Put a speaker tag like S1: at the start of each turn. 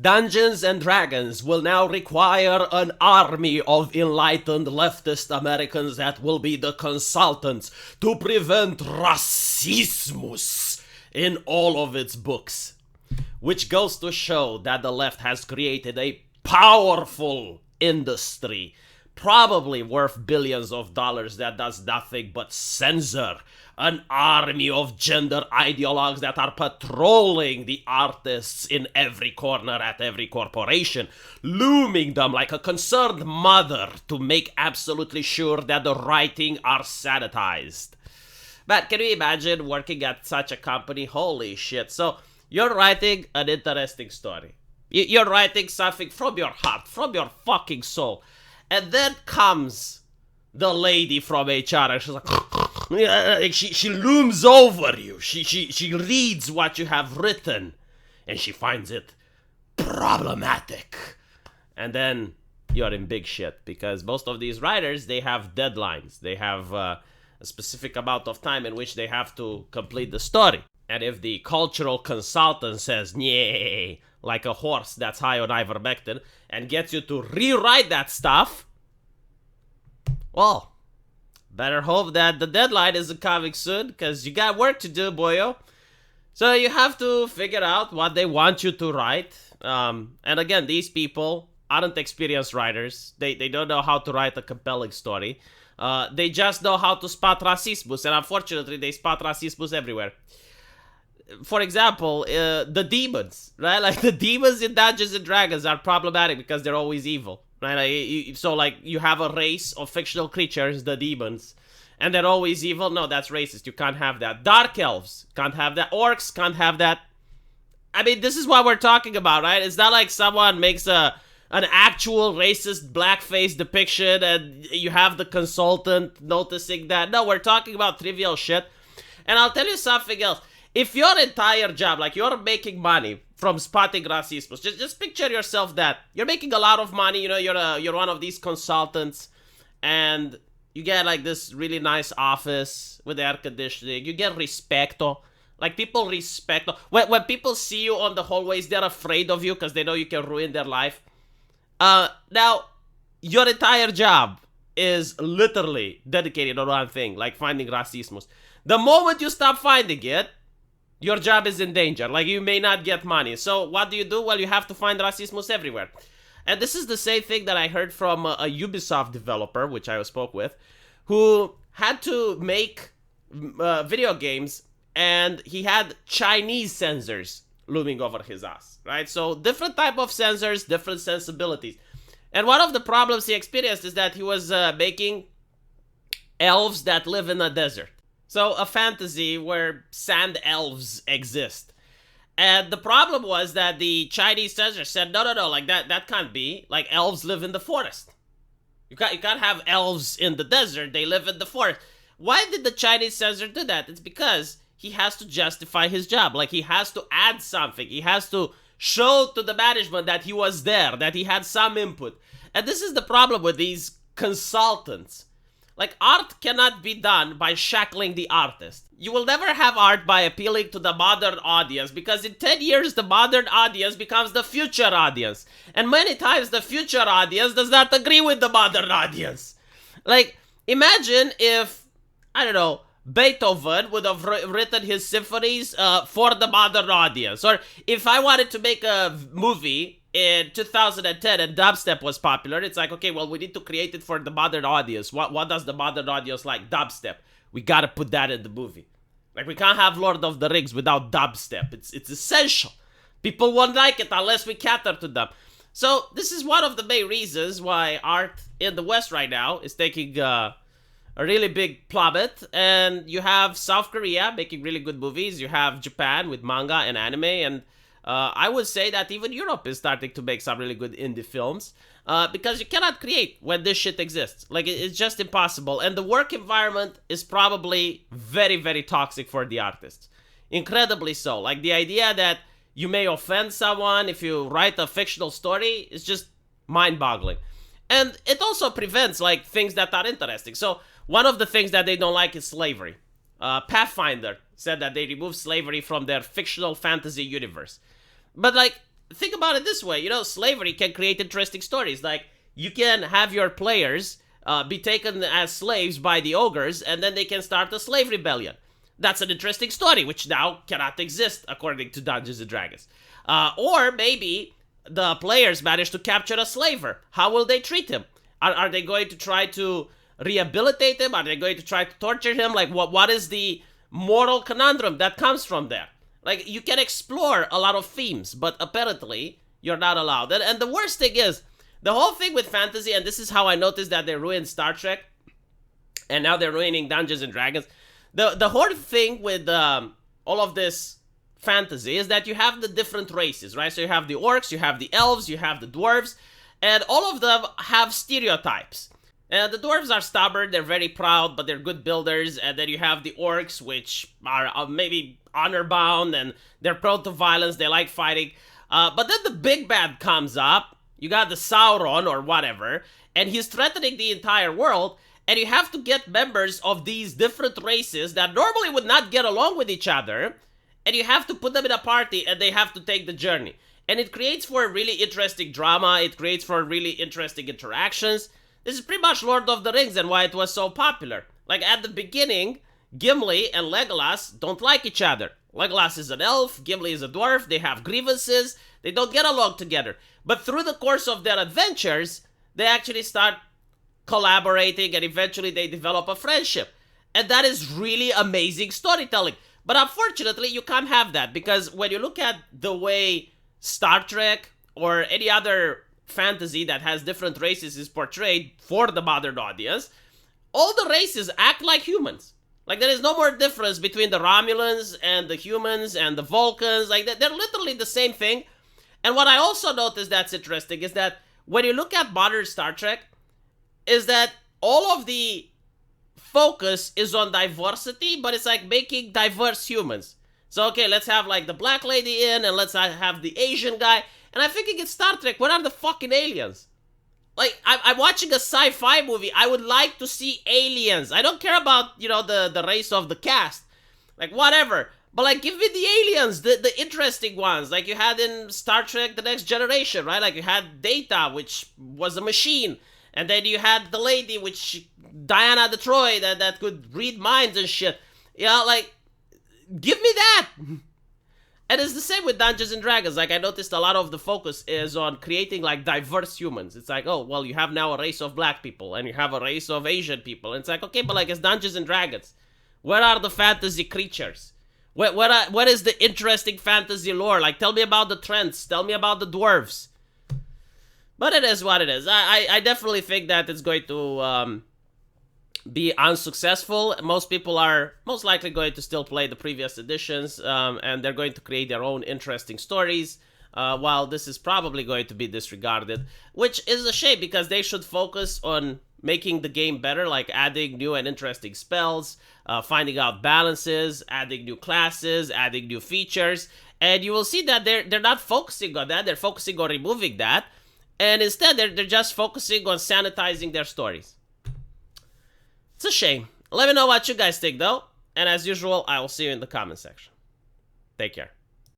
S1: Dungeons and Dragons will now require an army of enlightened leftist Americans that will be the consultants to prevent racismus in all of its books. Which goes to show that the left has created a powerful industry, probably worth billions of dollars, that does nothing but censor an army of gender ideologues that are patrolling the artists in every corner at every corporation, looming them like a concerned mother to make absolutely sure that the writing are sanitized. But can you imagine working at such a company? Holy shit. So you're writing an interesting story. You're writing something from your heart, from your fucking soul. And then comes the lady from HR and she's like, she looms over you. She reads what you have written and she finds it problematic. And then you're in big shit because most of these writers, they have deadlines. They have a specific amount of time in which they have to complete the story. And if the cultural consultant says, "Nyeh," like a horse that's high on ivermectin, and gets you to rewrite that stuff, well, better hope that the deadline isn't coming soon, because you got work to do, boyo. So you have to figure out what they want you to write. And again, these people aren't experienced writers. They don't know how to write a compelling story. They just know how to spot racismus, and unfortunately, they spot racismus everywhere. For example, the demons, right? Like, the demons in Dungeons and Dragons are problematic because they're always evil, right? Like, you have a race of fictional creatures, the demons, and they're always evil. No, that's racist. You can't have that. Dark elves can't have that. Orcs can't have that. I mean, this is what we're talking about, right? It's not like someone makes an actual racist blackface depiction and you have the consultant noticing that. No, we're talking about trivial shit. And I'll tell you something else. If your entire job, like, you're making money from spotting racism, just picture yourself that you're making a lot of money. You know, you're one of these consultants, and you get like this really nice office with air conditioning. You get respecto. Like, people respect. When people see you on the hallways, they're afraid of you because they know you can ruin their life. Now, your entire job is literally dedicated on one thing, like finding racismus. The moment you stop finding it, your job is in danger. Like, you may not get money. So what do? Well, you have to find racismus everywhere. And this is the same thing that I heard from a Ubisoft developer, which I spoke with, who had to make video games, and he had Chinese censors looming over his ass, right? So different type of censors, different sensibilities. And one of the problems he experienced is that he was making elves that live in a desert. So a fantasy where sand elves exist. And the problem was that the Chinese censor said, no, like that can't be. Like, elves live in the forest. You can't have elves in the desert, they live in the forest. Why did the Chinese censor do that? It's because he has to justify his job. Like, he has to add something. He has to show to the management that he was there, that he had some input. And this is the problem with these consultants. Like, art cannot be done by shackling the artist. You will never have art by appealing to the modern audience, because in 10 years, the modern audience becomes the future audience. And many times, the future audience does not agree with the modern audience. Like, imagine if, I don't know, Beethoven would have written his symphonies for the modern audience. Or if I wanted to make a movie in 2010 and dubstep was popular, it's like, okay, well, we need to create it for the modern audience. What does the modern audience like? Dubstep. We gotta put that in the movie. Like, we can't have Lord of the Rings without dubstep. It's essential. People won't like it unless we cater to them. So this is one of the main reasons why art in the West right now is taking a really big plummet. And you have South Korea making really good movies. You have Japan with manga and anime, and I would say that even Europe is starting to make some really good indie films, because you cannot create when this shit exists. Like, it's just impossible. And the work environment is probably very, very toxic for the artists. Incredibly so. Like, the idea that you may offend someone if you write a fictional story is just mind-boggling. And it also prevents, like, things that are interesting. So one of the things that they don't like is slavery. Pathfinder said that they removed slavery from their fictional fantasy universe. But, like, think about it this way. You know, slavery can create interesting stories. Like, you can have your players be taken as slaves by the ogres, and then they can start a slave rebellion. That's an interesting story, which now cannot exist according to Dungeons and Dragons. Or maybe the players manage to capture a slaver. How will they treat him? Are they going to try to rehabilitate him? Are they going to try to torture him? Like, what is the moral conundrum that comes from there? Like, you can explore a lot of themes, but apparently you're not allowed. And the worst thing is, the whole thing with fantasy, and this is how I noticed that they ruined Star Trek, and now they're ruining Dungeons and Dragons. The whole thing with all of this fantasy is that you have the different races, right? So you have the orcs, you have the elves, you have the dwarves, and all of them have stereotypes. And the dwarves are stubborn, they're very proud, but they're good builders. And then you have the orcs, which are maybe honor-bound, and they're prone to violence, they like fighting. But then the big bad comes up, you got the Sauron or whatever, and he's threatening the entire world, and you have to get members of these different races that normally would not get along with each other, and you have to put them in a party, and they have to take the journey. And it creates for really interesting drama, it creates for really interesting interactions. This is pretty much Lord of the Rings and why it was so popular. Like, at the beginning, Gimli and Legolas don't like each other. Legolas is an elf, Gimli is a dwarf, they have grievances, they don't get along together. But through the course of their adventures, they actually start collaborating, and eventually they develop a friendship. And that is really amazing storytelling. But unfortunately, you can't have that, because when you look at the way Star Trek or any other fantasy that has different races is portrayed for the modern audience, all the races act like humans. Like, there is no more difference between the Romulans and the humans and the Vulcans. Like, they're literally the same thing. And what I also noticed that's interesting is that when you look at modern Star Trek, is that all of the focus is on diversity, but it's like making diverse humans. So, okay, let's have like the black lady in, and let's have the Asian guy. And I'm thinking, in Star Trek, what are the fucking aliens? Like, I'm watching a sci-fi movie. I would like to see aliens. I don't care about, you know, the race of the cast. Like, whatever. But, like, give me the aliens, the interesting ones. Like you had in Star Trek The Next Generation, right? Like, you had Data, which was a machine. And then you had the lady, which, Diana the Troy, that could read minds and shit. You know, like, give me that. And it's the same with Dungeons and Dragons. Like, I noticed a lot of the focus is on creating, like, diverse humans. It's like, oh, well, you have now a race of black people, and you have a race of Asian people. And it's like, okay, but, like, it's Dungeons and Dragons. Where are the fantasy creatures? What is the interesting fantasy lore? Like, tell me about the trends. Tell me about the dwarves. But it is what it is. I definitely think that it's going to be unsuccessful. Most people are most likely going to still play the previous editions, and they're going to create their own interesting stories, while this is probably going to be disregarded, which is a shame, because they should focus on making the game better, like adding new and interesting spells, finding out balances, adding new classes, adding new features, and you will see that they're not focusing on that. They're focusing on removing that, and instead they're just focusing on sanitizing their stories. It's a shame. Let me know what you guys think, though. And as usual, I will see you in the comment section. Take care.